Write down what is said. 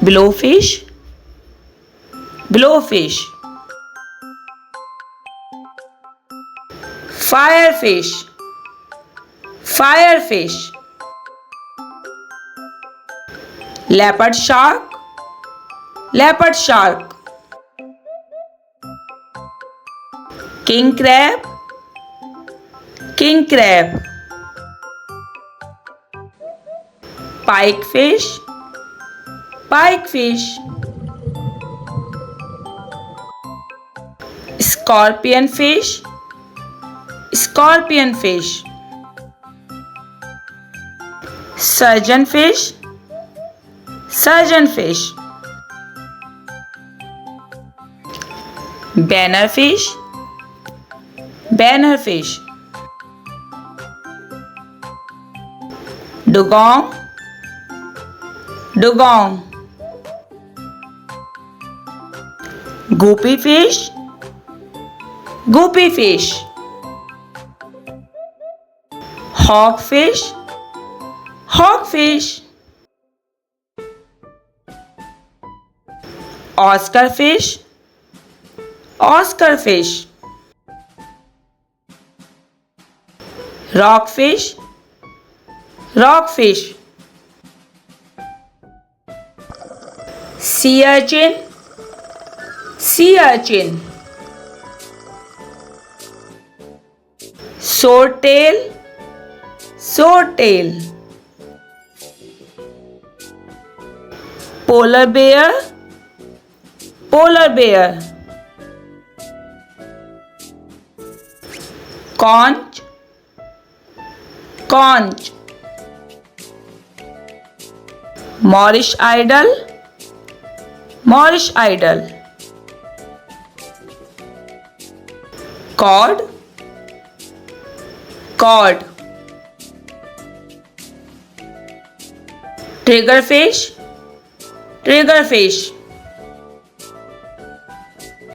blowfish, blowfish. Firefish, firefish. Leopard shark, leopard shark. King crab, king crab. Pikefish, pikefish. Scorpion fish, scorpion fish. Surgeon fish, surgeon fish. Banner fish, banner fish. Dugong, dugong. Goopy fish, goopy fish. Hogfish, hogfish. Oscar fish, Oscar fish. Rockfish, rockfish. Sea urchin, sea urchin. Swordtail, swordtail. Polar bear, polar bear. Conch, conch. Moorish idol, Moorish idol. Cod, cod. Triggerfish, triggerfish.